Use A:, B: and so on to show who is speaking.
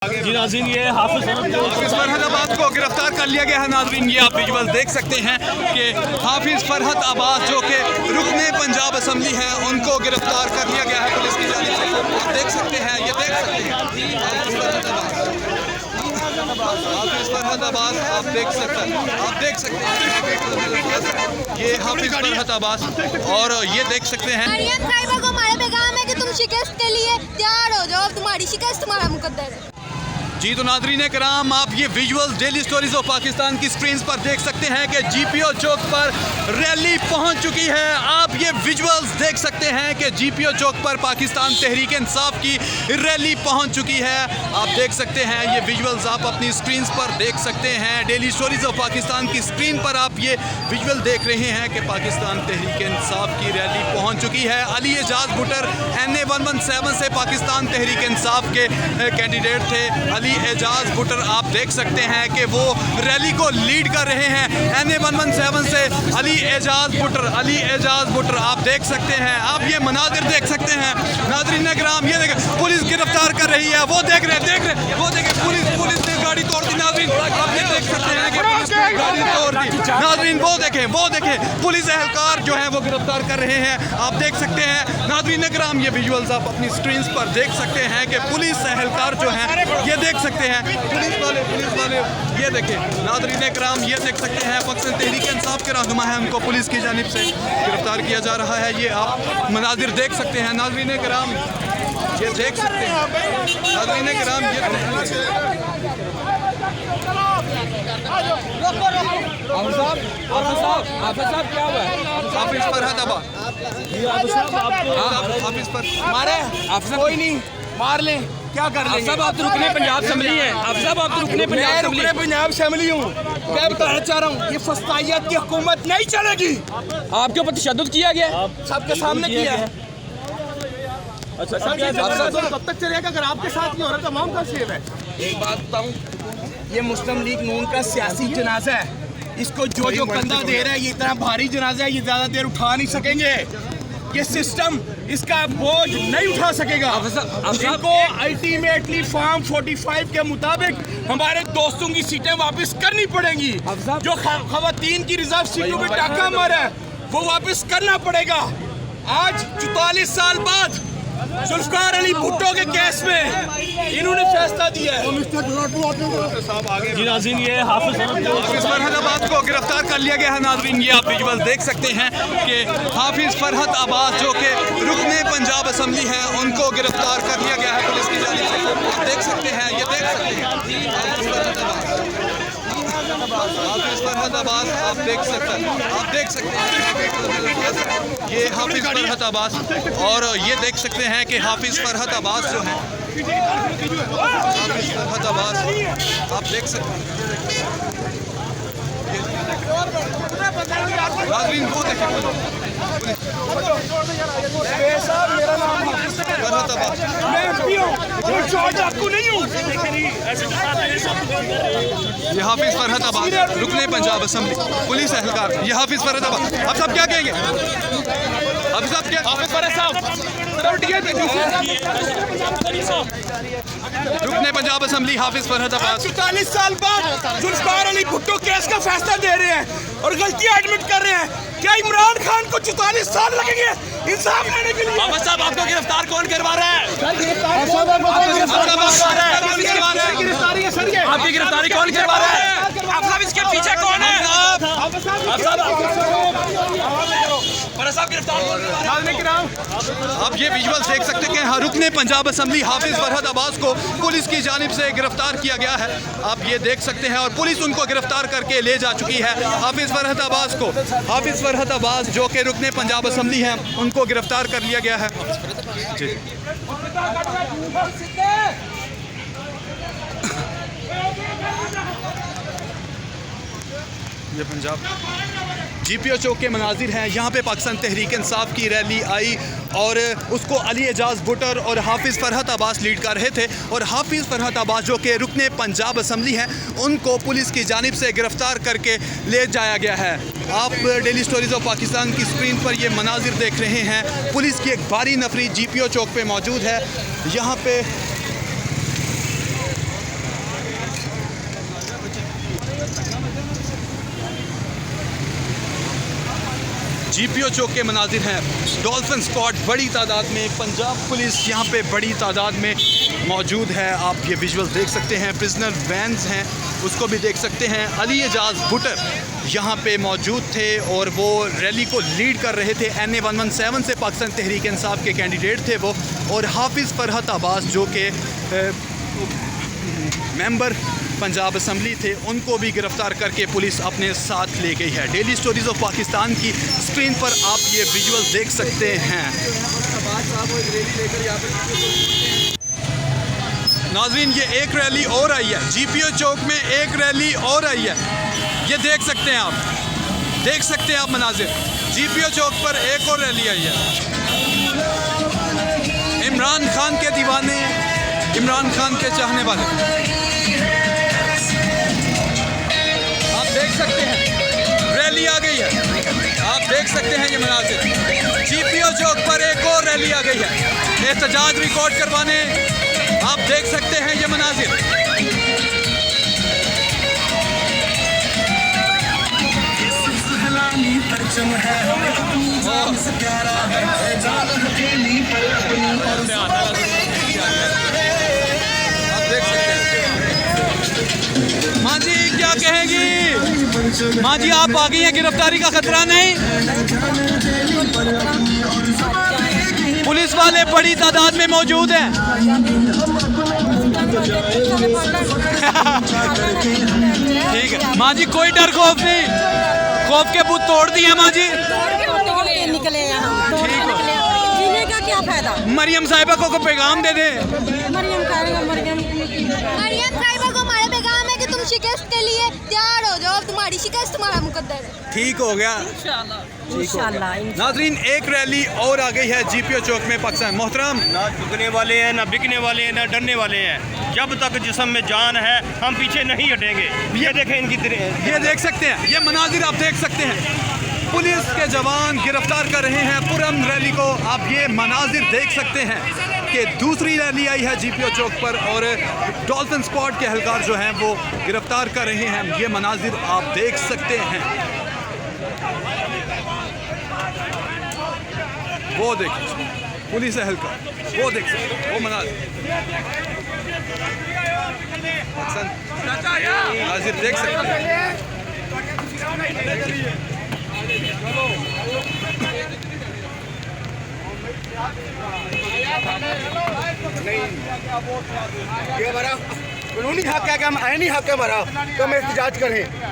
A: जी नाज़रीन, ये हाफिज
B: फरहत अब्बास को गिरफ्तार कर लिया गया है। नाज़रीन, ये आप विजुअल देख सकते हैं कि हाफिज फरहत अब्बास जो कि रुकने पंजाब असम्बली हैं, उनको गिरफ्तार कर लिया गया है पुलिस की जानिब से। आप देख सकते हैं, ये देख सकते हैं हाफिज फरहत अब्बास, आप देख सकते हैं, ये हाफिज फरहत अब्बास, और ये देख सकते हैं
C: मरियम साहिबा को हमारा पैगाम है कि तुम शिकस्त के लिए तैयार हो जाओ, तुम्हारी शिकस्त तुम्हारा मुकद्दर है।
B: जी तो नाज़रीन कराम, आप ये visuals daily stories of Pakistan की स्क्रीन पर देख सकते हैं कि जीपीओ चौक पर रैली पहुंच चुकी है। आप ये विजुअल्स देख सकते हैं कि जीपीओ चौक पर पाकिस्तान तहरीक इंसाफ की रैली पहुंच चुकी है। आप देख सकते हैं, ये विजुअल्स आप अपनी स्क्रीन पर देख सकते हैं। डेली स्टोरीज ऑफ पाकिस्तान की स्क्रीन पर आप ये विजुअल देख रहे हैं कि पाकिस्तान तहरीक इंसाफ की रैली पहुँच चुकी है। अली एजाज भुट्टर NA 117 से पाकिस्तान तहरीक इंसाफ के कैंडिडेट थे। अली एजाज भुट्टर आप देख सकते हैं कि वो रैली को लीड कर रहे हैं। NA 117 से अली एजाज भुट्टर आप देख सकते हैं। आप ये मनाजिर देख सकते हैं नाज़रीन कराम, ये देखें पुलिस गिरफ्तार कर रही है। वो देख रहे वो देखें पुलिस ने गाड़ी तोड़ दी। नाज़रीन आप ये देख सकते हैं कि पुलिस ने गाड़ी तोड़ दी। नाज़रीन वो देखें पुलिस एहलकार जो है वो गिरफ्तार कर रहे हैं। आप देख सकते हैं नाज़रीन कराम, ये विजुअल्स आप अपनी स्क्रीन पर देख सकते हैं कि पुलिस एहलकार जो हैं ये देख सकते हैं, पुलिस वाले ये देखें नाज़रीन कराम, ये देख सकते हैं पाकिस्तान तहरीक इंसाफ के रहनुमा हैं, उनको पुलिस की जानिब से गिरफ्तार किया जा रहा है। ये आप मनाजिर देख सकते हैं नाज़रीन कराम, ये देख सकते हैं नाज़रीन कराम,
A: क्या हुआ है?
B: हाफिज फरहत अब्बास, हाफिज पर
D: मारे कोई नहीं, मार लें, क्या कर लेंगे?
A: सब आप तो रुकने पंजाब असम्बली हैं। आप सब आप तो रुकने पंजाब
D: मैं
A: असम्बली।
D: रुकने पंजाब असेंबली हूँ। मैं बताना चाह रहा हूँ, ये फस्तायत की हुकूमत नहीं चलेगी।
A: आपके ऊपर तशद्दुद किया गया,
D: सबके सामने किया है।
A: अच्छा
D: कब तक चलेगा अगर आपके साथ नहीं हो रहा? तमाम का सेव है। एक बात बताऊँ, ये मुस्लिम लीग नून का सियासी जनाजा है। इसको जो कंधा दे रहा है, ये इतना भारी जनाजा है, ये ज्यादा देर उठा नहीं सकेंगे। ये सिस्टम इसका बोझ नहीं उठा सकेगा। इनको अल्टीमेटली फॉर्म 45 के मुताबिक हमारे दोस्तों की सीटें वापस करनी पड़ेंगी। जो खवातीन की रिजर्व सीटों पे टाका मारा है वो वापस करना पड़ेगा। आज 44 साल बाद जुल्फकार अली भुट्टो के केस में इन्होंने फैसला दिया है।
A: जी नाज़रीन, ये हाफिज
B: फरहत अब्बास को गिरफ्तार कर लिया गया है। नाज़रीन ये आप विजुअल देख सकते हैं कि हाफिज फरहत अब्बास जो कि रुकने पंजाब असम्बली हैं, उनको गिरफ्तार कर लिया गया है पुलिस की जानिब से। आप देख सकते हैं, ये देख सकते हैं हाफिज फरहत अब्बास, आप देख सकते हैं ये हाफिज फरहत अब्बास, और ये देख सकते हैं कि हाफिज फरहत अब्बास जो है, हाफिज फरहत अब्बास आप देख सकते हैं। नाज़रीन वो देखें
D: मेरा नाम
B: फरहत अब्बास,
D: मैं MP हूं, आपको नहीं हूं।
B: ये हाफिज फरहत अब्बास रुकने पंजाब असम्बली पुलिस एहलकार, ये हाफिज फरहत अब्बास। आप सब क्या कहेंगे? हाफिज साहब क्या? हाफिज फरहत साहब रुकने पंजाब असम्बली हाफिज फरहत अब्बास
D: 44 साल बाद जुल्फकार अली भुट्टो केस का फैसला दे रहे हैं और गलतियां एडमिट कर रहे हैं। क्या इमरान खान को 44 साल लगेंगे इंसाफ लेने के लिए?
A: बाबा साहब, आपको गिरफ्तार कौन करवा रहा है?
D: आपकी
A: गिरफ्तारी कौन करवा रहा है? आप सब इसके पीछे कौन है?
B: आप ये विजुअल देख सकते हैं कि रुकने पंजाब असम्बली हाफिज फरहत अब्बास को पुलिस की जानिब से गिरफ्तार किया गया है। आप ये देख सकते हैं, और पुलिस उनको गिरफ्तार करके ले जा चुकी है। हाफिज फरहत अब्बास को, हाफिज फरहत अब्बास जो कि रुकने पंजाब असम्बली हैं, उनको गिरफ्तार कर लिया गया है। जी ये पंजाब जीपीओ चौक के मनाजिर हैं। यहाँ पे पाकिस्तान तहरीक इंसाफ की रैली आई और उसको अली एजाज भुट्टर और हाफिज़ फरहत अब्बास लीड कर रहे थे, और हाफिज़ फरहत अब्बास जो कि रुकने पंजाब असम्बली हैं, उनको पुलिस की जानिब से गिरफ़्तार करके ले जाया गया है। आप डेली स्टोरीज़ ऑफ पाकिस्तान की स्क्रीन पर ये मनाजिर देख रहे हैं। पुलिस की एक भारी नफरी जीपीओ चौक पे मौजूद है। यहाँ पे जीपीओ चौक के मनाजिर हैं। डॉल्फिन स्क्वाड बड़ी तादाद में, पंजाब पुलिस यहाँ पे बड़ी तादाद में मौजूद है। आप ये विजुअल देख सकते हैं। प्रिजनर वैन्स हैं उसको भी देख सकते हैं। अली एजाज भुट्टर यहाँ पे मौजूद थे और वो रैली को लीड कर रहे थे। NA 117 से पाकिस्तान तहरीक इंसाफ के कैंडिडेट थे वो, और हाफिज़ फरहत अब्बास जो कि मेंबर पंजाब असम्बली थे, उनको भी गिरफ्तार करके पुलिस अपने साथ ले गई है। डेली स्टोरीज़ ऑफ पाकिस्तान की स्क्रीन पर आप ये विजुअल देख सकते हैं। नाज़रीन, ये एक रैली और आई है, जीपीओ चौक में एक रैली और आई है। ये देख सकते हैं आप, देख सकते हैं आप मनाजिर। जीपीओ चौक पर एक और रैली आई है। इमरान खान के दीवाने, इमरान खान के चाहने वाले, आप देख सकते हैं रैली आ गई है। आप देख सकते हैं ये मनाजिर। जीपीओ चौक पर एक और रैली आ गई है एहतजाज रिकॉर्ड करवाने। आप देख सकते हैं ये मनाजिर। आप देख सकते हैं। माँ जी क्या कहेंगी? माँ जी आप आ गई हैं, गिरफ्तारी का खतरा नहीं? पुलिस वाले बड़ी तादाद में मौजूद हैं। ठीक है माँ जी, कोई डर खौफ नहीं, खौफ के बुत तोड़ दिए माँ जी।
E: निकले यहाँ, जीने का क्या फायदा?
B: मरियम साहिबा को पैगाम दे दे।
E: मरियम
C: साहिबा को हमारे पैगाम है कि तुम शिकस्त के लिए तैयार हो जाओ, तुम्हारी शिकस्त तुम्हारा मुकद्दर है।
B: ठीक हो गया
E: इंशाल्लाह।
B: नाजरीन, एक रैली और आ गई है जीपीओ चौक में पाकिस्तान। मोहतरम,
F: ना झुकने वाले हैं, ना बिकने वाले हैं, ना डरने वाले हैं। जब तक जिस्म में जान है हम पीछे नहीं हटेंगे। ये देखें इनकी
B: ये देख सकते हैं, ये मनाजिर आप देख सकते हैं। पुलिस के जवान गिरफ्तार कर रहे हैं पुरअमन रैली को। आप ये मनाजिर देख सकते हैं कि दूसरी रैली आई है जीपीओ चौक पर और डॉल्फिन स्क्वाड के एहलकार जो हैं वो गिरफ्तार कर रहे हैं। ये मनाजिर आप देख सकते हैं। वो देखिए पुलिस एहलकार, वो देख सकते हैं, वो मनाजिर मनाजिर देख सकते हैं।
D: ये हमारा कानूनी हक है कि हम आईनी हक है हमारा, तो हम एहतजाज करें।